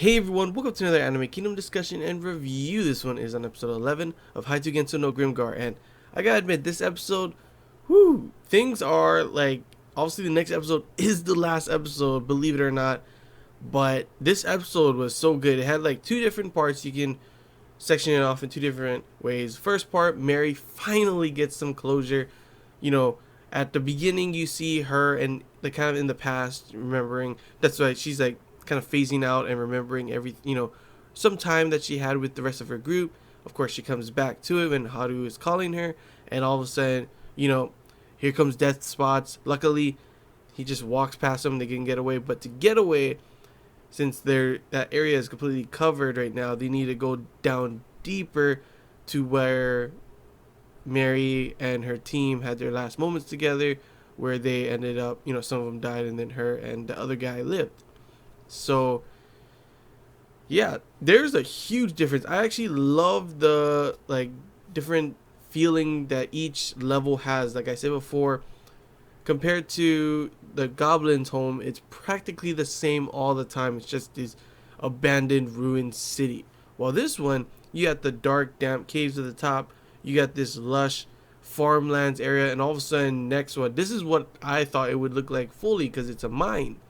Hey everyone, welcome to another Anime Kingdom discussion and review. This one is on episode 11 of Gensou no Grimgar, and I gotta admit, this episode, things are like, obviously the next episode is the last episode, believe it or not, but this episode was so good. It had like two different parts. You can section it off in two different ways. First part, Mary finally gets some closure. You know, at the beginning you see her and the kind of in the past remembering. That's why she's like kind of phasing out and remembering every, some time that she had with the rest of her group. Of course, she comes back to it when Haru is calling her, and all of a sudden, here comes Death Spots. Luckily, he just walks past them. They can get away, but to get away, since that area is completely covered right now, they need to go down deeper to where Mary and her team had their last moments together, where they ended up, some of them died, and then her and the other guy lived. So yeah, there's a huge difference. I actually love the different feeling that each level has. Like I said before, compared to the Goblin's home, it's practically the same all the time. It's just this abandoned, ruined city. While this one, you got the dark, damp caves at the top. You got this lush farmlands area, and all of a sudden, next one. This is what I thought it would look like fully, because it's a mine,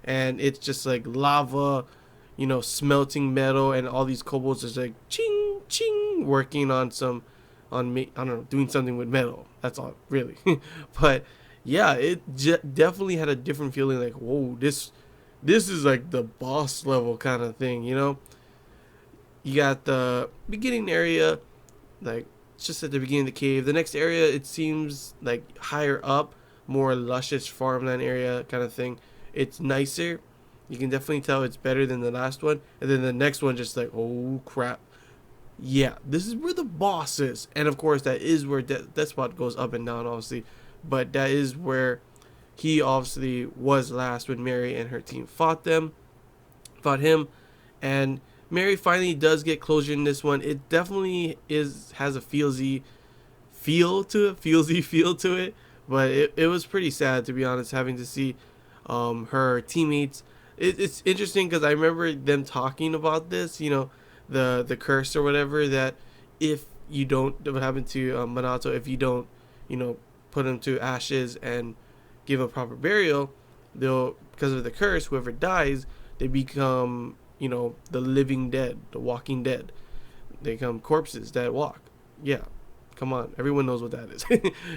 and it's just like lava, smelting metal, and all these kobolds just like ching ching working on I don't know, doing something with metal. That's all, really. But yeah, it definitely had a different feeling. Like, whoa, this is like the boss level kind of thing. You got the beginning area, like it's just at the beginning of the cave. The next area, it seems like higher up, more luscious farmland area kind of thing. It's nicer. You can definitely tell it's better than the last one. And then the next one, just like, oh crap. Yeah, this is where the boss is. And of course, that is where Despot goes up and down, obviously. But that is where he obviously was last when Mary and her team fought him. And Mary finally does get closure in this one. It definitely has a feelsy feel to it. But it was pretty sad, to be honest, having to see her teammates. It's interesting because I remember them talking about this, the curse or whatever, that if you don't, what happened to Minato, if you don't, put him to ashes and give a proper burial, they'll, because of the curse, whoever dies, they become, the living dead, the walking dead. They become corpses that walk. Yeah. Come on, everyone knows what that is.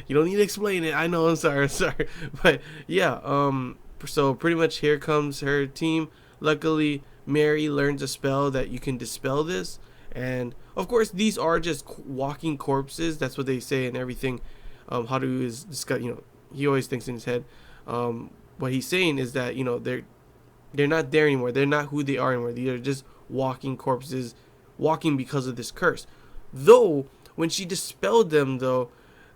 You don't need to explain it. I know. I'm sorry. But yeah, so pretty much here comes her team. Luckily, Mary learns a spell that you can dispel this, and of course these are just walking corpses. That's what they say and everything. Haru is discuss. He always thinks in his head. What he's saying is that they're not there anymore. They're not who they are anymore. They are just walking corpses, walking because of this curse. Though when she dispelled them, though,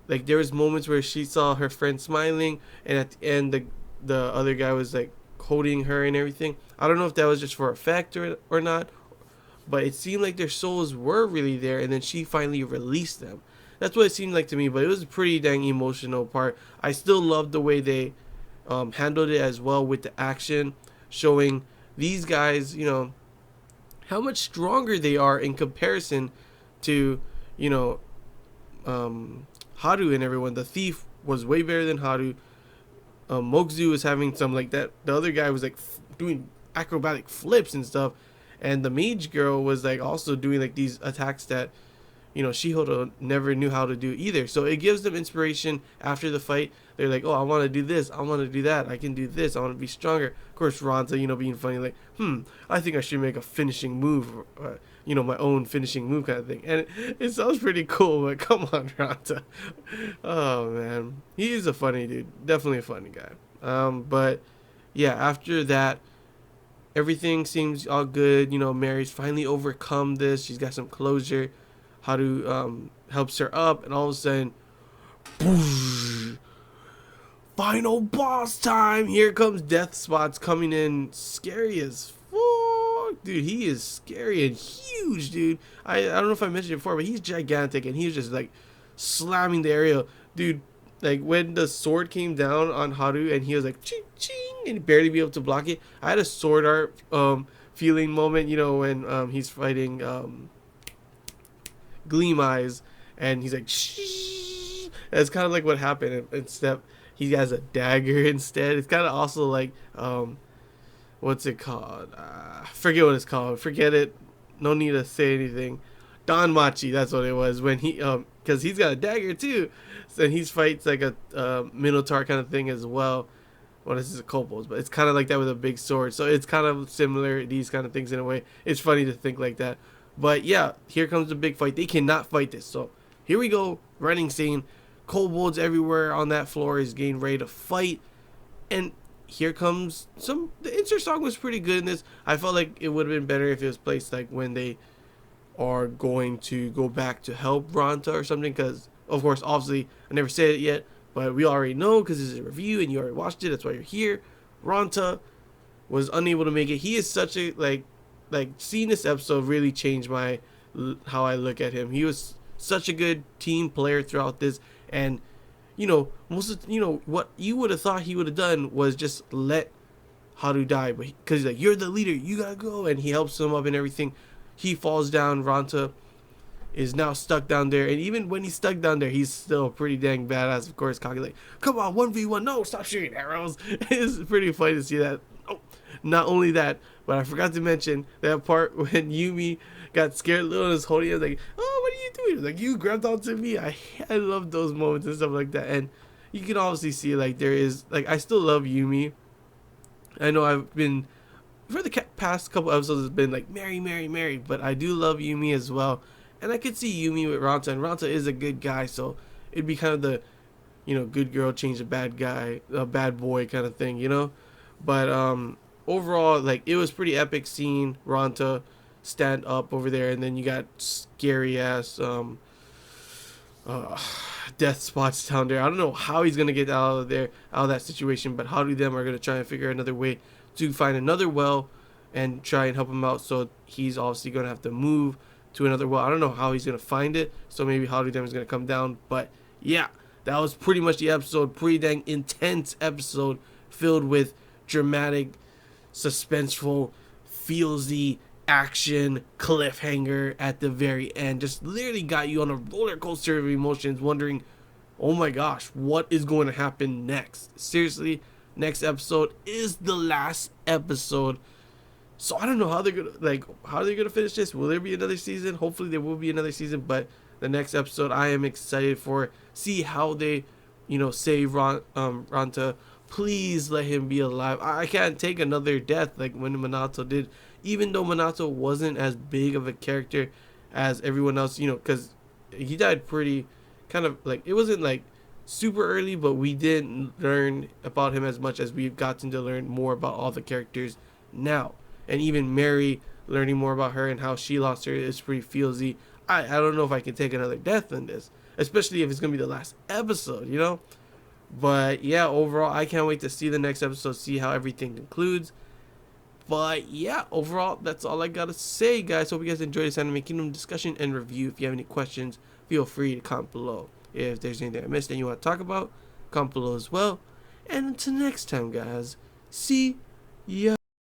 like there was moments where she saw her friend smiling, and at the end the other guy was like holding her and everything. I don't know if that was just for effect or not, but it seemed like their souls were really there, and then she finally released them. That's what it seemed like to me, but it was a pretty dang emotional part. I still loved the way they handled it as well, with the action, showing these guys, how much stronger they are in comparison to, Haru and everyone. The thief was way better than Haru. Mokzu was having some like that. The other guy was like doing acrobatic flips and stuff, and the mage girl was like also doing like these attacks that Shihodo never knew how to do either. So it gives them inspiration after the fight. They're like, oh, I want to do this, I want to do that, I can do this, I want to be stronger. Of course, Ranta, being funny, like, I think I should make a finishing move, my own finishing move kind of thing. And it sounds pretty cool, but come on, Ranta. Oh man, he's a funny dude, definitely a funny guy. But yeah, after that, everything seems all good. Mary's finally overcome this. She's got some closure. Haru helps her up, and all of a sudden, boosh, final boss time. Here comes Death Spots coming in, scary as fuck, dude. He is scary and huge, dude. I don't know if I mentioned it before, but he's gigantic, and he's just like slamming the area, dude. Like when the sword came down on Haru, and he was like ching ching, and barely be able to block it. I had a sword art feeling moment, you know, when he's fighting Gleam Eyes, and he's like, shh. That's kind of like what happened. Instead, he has a dagger instead. It's kind of also like, what's it called? Forget what it's called. Forget it. No need to say anything. Don Machi, that's what it was when he because he's got a dagger too, so he fights like a Minotaur kind of thing as well. Well, this is a kobolds, but it's kind of like that with a big sword. So it's kind of similar, these kind of things in a way. It's funny to think like that. But yeah, here comes the big fight. They cannot fight this. So here we go. Running scene. Kobolds everywhere on that floor is getting ready to fight. And here comes some. The insert song was pretty good in this. I felt like it would have been better if it was placed like when they are going to go back to help Ranta or something. Because, of course, obviously, I never said it yet. But we already know because this is a review and you already watched it. That's why you're here. Ranta was unable to make it. He is such a like seeing this episode really changed my how I look at him. He was such a good team player throughout this, and you know most of what you would have thought he would have done was just let Haru die, but because he's like, you're the leader, you gotta go, and he helps him up and everything. He falls down. Ranta is now stuck down there, and even when he's stuck down there, he's still pretty dang badass. Of course, Kage like, come on, 1v1, no, stop shooting arrows. It's pretty funny to see that. Oh, not only that, but I forgot to mention that part when Yumi got scared little and was holding him like, oh, what are you doing? Like, you grabbed onto me. I love those moments and stuff like that, and you can obviously see like there is like I still love Yumi. I know I've been for the past couple episodes it's been like Mary, but I do love Yumi as well. And I could see Yumi with Ranta, and Ranta is a good guy, so it'd be kind of the, good girl change a bad guy, a bad boy kind of thing, But overall, like, it was pretty epic seeing Ranta stand up over there, and then you got scary ass death spots down there. I don't know how he's gonna get out of that situation, but how do them are gonna try and figure another way to find another well and try and help him out. So he's obviously gonna have to move to another well. I don't know how he's gonna find it, so maybe Harudem is gonna come down. But yeah, that was pretty much the episode. Pretty dang intense episode, filled with dramatic, suspenseful, feelsy action, cliffhanger at the very end. Just literally got you on a roller coaster of emotions, wondering, oh my gosh, what is going to happen next? Seriously, next episode is the last episode. So I don't know how they're gonna finish this. Will there be another season? Hopefully there will be another season. But the next episode, I am excited for. See how they, save Ranta. Please let him be alive. I can't take another death like when Minato did. Even though Minato wasn't as big of a character as everyone else, because he died pretty, kind of like it wasn't like super early, but we didn't learn about him as much as we've gotten to learn more about all the characters now. And even Mary, learning more about her and how she lost her is pretty feelsy. I don't know if I can take another death in this, especially if it's going to be the last episode, But yeah, overall, I can't wait to see the next episode, see how everything concludes. But yeah, overall, that's all I got to say, guys. Hope you guys enjoyed this Anime Kingdom discussion and review. If you have any questions, feel free to comment below. If there's anything I missed and you want to talk about, comment below as well. And until next time, guys, see ya.